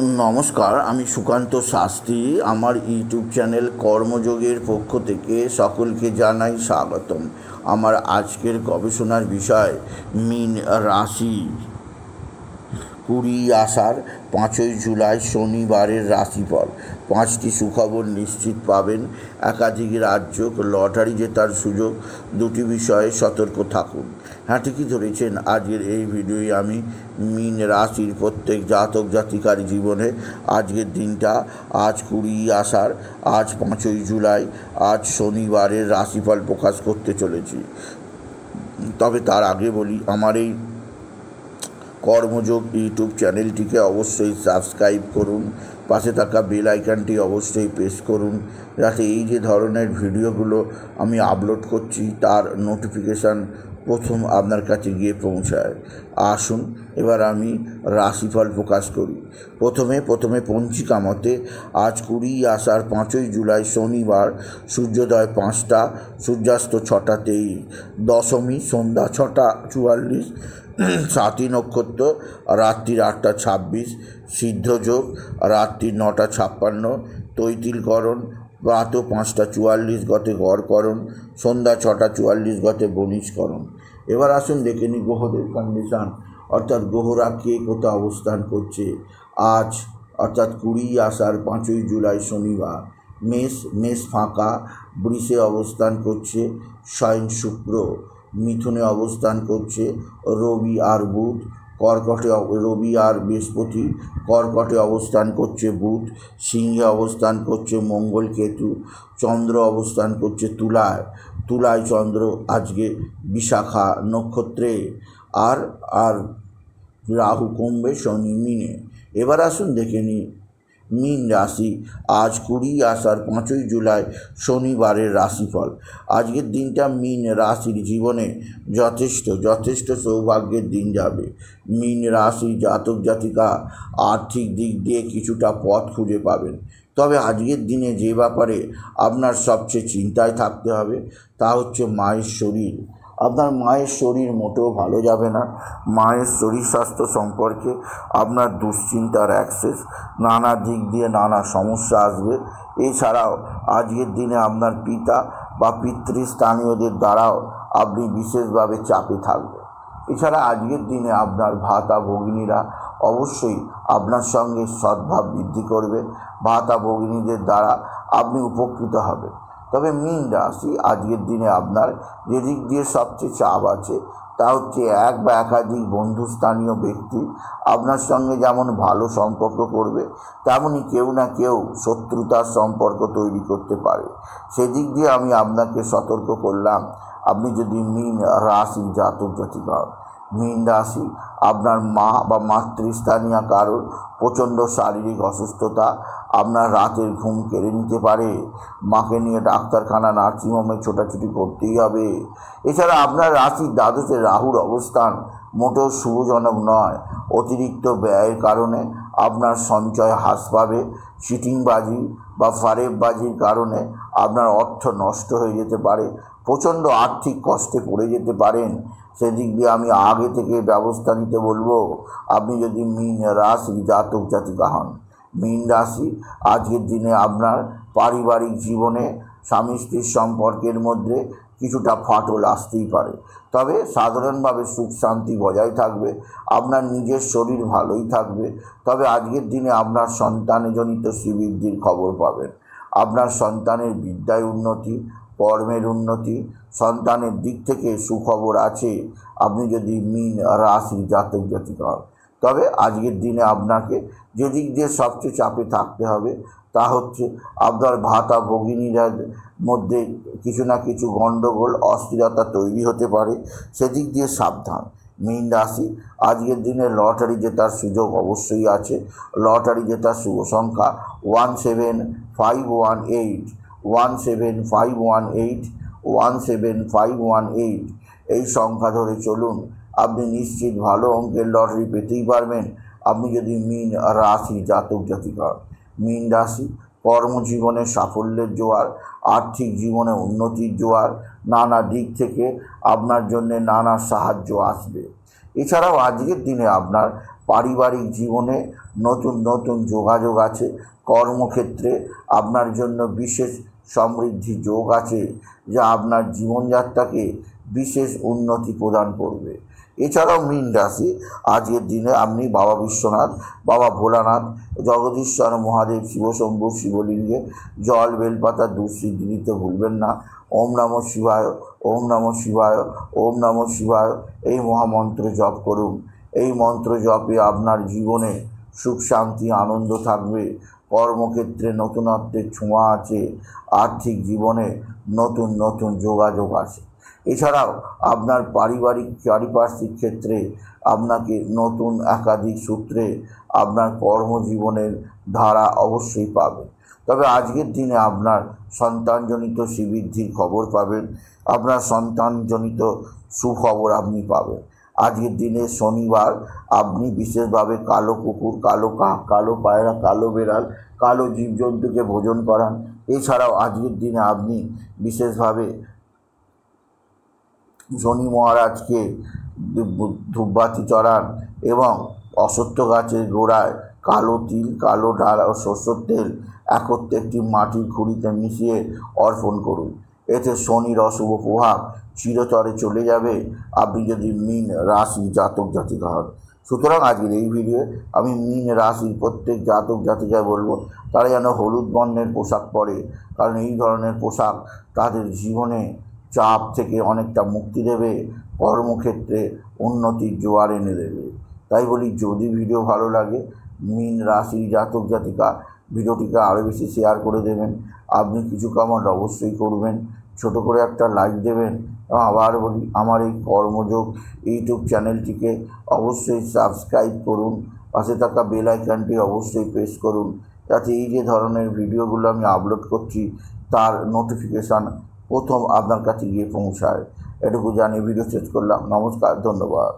নমস্কার, আমি সুকান্ত শাস্ত্রী। আমার ইউটিউব চ্যানেল কর্মযোগের পক্ষ থেকে সকলকে জানাই স্বাগতম। আমার আজকের গবেষণার বিষয় মীন রাশি। 20 আষাঢ় 5ই জুলাই শনিবারের রাশিফল। 5টি সুখবর নিশ্চিত পাবেন। একাধিক রাজ্য, লটারি জেতার সুযোগ। 2টি বিষয়ে সতর্ক থাকুন। হ্যাঁ, ঠিকই ধরেছেন। আজকের এই ভিডিওয় আমি মীন রাশির প্রত্যেক জাতক জাতিকার জীবনে আজকের দিনটা, আজ 20 আষাঢ়, আজ 5ই জুলাই, আজ শনিবারের রাশিফল প্রকাশ করতে চলেছি। তবে তার আগে বলি, আমার এই কর্মযোগ ইউটিউব চ্যানেলটিকে অবশ্যই সাবস্ক্রাইব করুন। পাশে থাকা বেল আইকনটি অবশ্যই প্রেস করুন, যাতে এই যে ধরনের ভিডিওগুলো আমি আপলোড করছি তার নোটিফিকেশান প্রথম আপনার কাছে গিয়ে পৌঁছায়। আসুন এবার আমি রাশিফল প্রকাশ করি। প্রথমে পঞ্জিকা মতে আজ 20 আষাঢ় 5ই জুলাই শনিবার, সূর্যোদয় 5টা, সূর্যাস্ত 6টা23, দশমী সন্ধ্যা 6টা44, সাতী নক্ষত্র রাত্রির 8টা26, সিদ্ধযোগ রাত্রির 9টা56, তৈতিলকরণ প্রাত 5টা44 গতে গড়করণ, সন্ধ্যা 6টা44 গতে বণিজকরণ। এবার আসুন দেখে নিই গ্রহদের কন্ডিশন, অর্থাৎ গ্রহরা কে কোথায় অবস্থান করছে আজ, অর্থাৎ 20 আষাঢ় 5ই জুলাই শনিবার। মেষ ফাঁকা, বৃষে অবস্থান করছে স্বয়ং শুক্র, মিথুনে অবস্থান করছে রবি আর বুধ, কর্কটে রবি আর বৃহস্পতি, কর্কটে অবস্থান করছে বুধ, সিংহে অবস্থান করছে মঙ্গল কেতু, চন্দ্র অবস্থান করছে তুলায় চন্দ্র আজকে বিশাখা নক্ষত্রে, আর রাহু কুম্ভে, শনি মীনে। এবার আসুন দেখে নিই মীন রাশি আজ 20 আষাঢ় 5ই জুলাই শনিবারের রাশিফল। আজকের দিনটা মীন রাশির জীবনে যথেষ্ট সৌভাগ্যের দিন যাবে। মীন রাশির জাতক জাতিকা আর্থিক দিক দিয়ে কিছুটা পথ খুঁজে পাবেন। তবে আজকের দিনে যে ব্যাপারে আপনার সবচেয়ে চিন্তায় থাকতে হবে তা হচ্ছে মায়ের শরীর। আপনার মায়ের শরীর মোটেও ভালো যাবে না। মায়ের শরীর স্বাস্থ্য সম্পর্কে আপনার দুশ্চিন্তার অ্যাক্সেস, নানা দিক দিয়ে নানা সমস্যা আসবে। এছাড়াও আজকের দিনে আপনার পিতা বা পিতৃস্থানীয়দের দ্বারাও আপনি বিশেষভাবে চাপে থাকবেন। এছাড়া আজকের দিনে আপনার ভাতা ভগিনীরা অবশ্যই আপনার সঙ্গে সদ্ভাব বৃদ্ধি করবে। ভাতা ভগিনীদের দ্বারা আপনি উপকৃত হবেন। তবে মীন রাশি আজকের দিনে আপনার যে দিক দিয়ে সবচেয়ে চাপ আছে তা হচ্ছে এক বা একাধিক বন্ধুস্থানীয় ব্যক্তি আপনার সঙ্গে যেমন ভালো সম্পর্ক করবে, তেমনই কেউ না কেউ শত্রুতার সম্পর্ক তৈরি করতে পারে। সেদিক দিয়ে আমি আপনাকে সতর্ক করলাম। আপনি যদি মীন রাশি জাতক জাতিকা হন, মীন রাশি আপনার মা বা মাতৃস্থানীয় কারোর প্রচণ্ড শারীরিক অসুস্থতা আপনার রাতের ঘুম কেড়ে নিতে পারে। মাকে নিয়ে ডাক্তারখানা নার্সিংহোমে ছোটাছুটি করতেই হবে। এছাড়া আপনার রাশির দ্বাদশে রাহুর অবস্থান মোটেও শুভজনক নয়। অতিরিক্ত ব্যয়ের কারণে আপনার সঞ্চয় হ্রাস পাবে। চিটিংবাজি বা ফারেববাজির কারণে আপনার অর্থ নষ্ট হয়ে যেতে পারে। প্রচণ্ড আর্থিক কষ্টে পড়ে যেতে পারেন। সেদিক দিয়ে আমি আগে থেকে ব্যবস্থা নিতে বলবো। আপনি যদি মীন রাশি জাতক জাতিকা হন, মীন রাশি আজকের দিনে আপনার পারিবারিক জীবনে স্বামী স্ত্রীর সম্পর্কের মধ্যে কিছুটা ফাটল আসতেই পারে। তবে সাধারণভাবে সুখ শান্তি বজায় থাকবে। আপনার নিজের শরীর ভালোই থাকবে। তবে আজকের দিনে আপনার সন্তানজনিত শ্রীবৃদ্ধির খবর পাবেন। আপনার সন্তানের বিদ্যায় উন্নতি, কর্মের উন্নতি, সন্তানের দিক থেকে সুখবর আছে আপনি যদি মীন রাশি জাতক জাতিকা হন। তবে আজকের দিনে আপনাকে যে দিক দিয়ে সবচেয়ে চাপে থাকতে হবে তা হচ্ছে আপনার ভাতা ভগিনীদের মধ্যে কিছু না কিছু গণ্ডগোল, অস্থিরতা তৈরি হতে পারে। সেদিক দিয়ে সাবধান। মীন রাশি আজকের দিনে লটারি জেতার সুযোগ অবশ্যই আছে। লটারি জেতার শুভ সংখ্যা 17518, 17518, 17518। এই সংখ্যা ধরে চলুন, আপনি নিশ্চিত ভালো অঙ্কের লটারি পেতেই পারবেন আপনি যদি মীন রাশি জাতক জাতিকা হন। মীন রাশি কর্মজীবনে সাফল্যের জোয়ার, আর্থিক জীবনে উন্নতির জোয়ার, নানা দিক থেকে আপনার জন্য নানা সাহায্য আসবে। এছাড়াও আজকের দিনে আপনার পারিবারিক জীবনে নতুন নতুন যোগাযোগ আছে। কর্মক্ষেত্রে আপনার জন্য বিশেষ সমৃদ্ধি যোগ আছে, যা আপনার জীবনযাত্রাকে বিশেষ উন্নতি প্রদান করবে। এছাড়াও মীন রাশি, আজকের দিনে আপনি বাবা বিশ্বনাথ, বাবা ভোলানাথ, জগদীশ্বর মহাদেব, শিবশম্ভু শিবলিঙ্গে জল বেলপাতা দুঃসিদ্ধি দিতে ভুলবেন না। ওম নমঃ শিবায়, ওম নমঃ শিবায়, ওম নমঃ শিবায় এই মহামন্ত্র জপ করুন। এই মন্ত্র জপে আপনার জীবনে সুখ শান্তি আনন্দ থাকবে। কর্মক্ষেত্রে নতুনত্বের ছোঁয়া আছে। আর্থিক জীবনে নতুন নতুন যোগাযোগ আছে। এছাড়াও আপনার পারিপার্শ্বিক ক্ষেত্রে আপনাকে নতুন একাধিক সূত্রে আপনার কর্মজীবনের ধারা অবশ্যই পাবেন। তবে আজকের দিনে আপনার সন্তানজনিত শ্রীবৃদ্ধির খবর পাবেন। আপনার সন্তানজনিত সুখবর আপনি পাবেন। আজকের দিনে শনিবার আপনি বিশেষভাবে কালো কুকুর, কালো কাক, কালো পায়রা, কালো বেড়াল, কালো জীবজন্তুকে ভোজন করান। এছাড়াও আজকের দিনে আপনি বিশেষভাবে শনি মহারাজকে ধূপবাতি চড়ান এবং অশ্বত্থ গাছের গোড়ায় কালো তিল, কালো ডাল ও সরষের তেল একত্রে একটি মাটির খুঁড়িতে মিশিয়ে অর্পণ করুন। এতে শনির অশুভ প্রভাব চিরতরে চলে যাবে, আপনি যদি মীন রাশি জাতক জাতিকা হন। সুতরাং আজকের এই ভিডিওয়ে আমি মীন রাশির প্রত্যেক জাতক জাতিকায় বলবো তারা যেন হলুদ বর্ণের পোশাক পরে, কারণ এই ধরনের পোশাক তাদের জীবনে চাপ থেকে অনেকটা মুক্তি দেবে, কর্মক্ষেত্রে উন্নতির জোয়ার এনে দেবে। তাই বলি, যদি ভিডিও ভালো লাগে মীন রাশির জাতক জাতিকা ভিডিওটিকে আরও বেশি শেয়ার করে দেবেন। আপনি কিছু কমেন্ট অবশ্যই করবেন, ছোট করে একটা লাইক দেবেন। এবং আবার বলি, আমার এই কর্মযোগ ইউটিউব চ্যানেলটিকে অবশ্যই সাবস্ক্রাইব করুন। পাশে থাকা বেল আইকনটি অবশ্যই প্রেস করুন, যাতে এই যে ধরনের ভিডিওগুলো আমি আপলোড করছি তার নোটিফিকেশান প্রথম আপনার কাছে গিয়ে পৌঁছায়। এটুকু জানিয়ে ভিডিও শেষ করলাম। নমস্কার, ধন্যবাদ।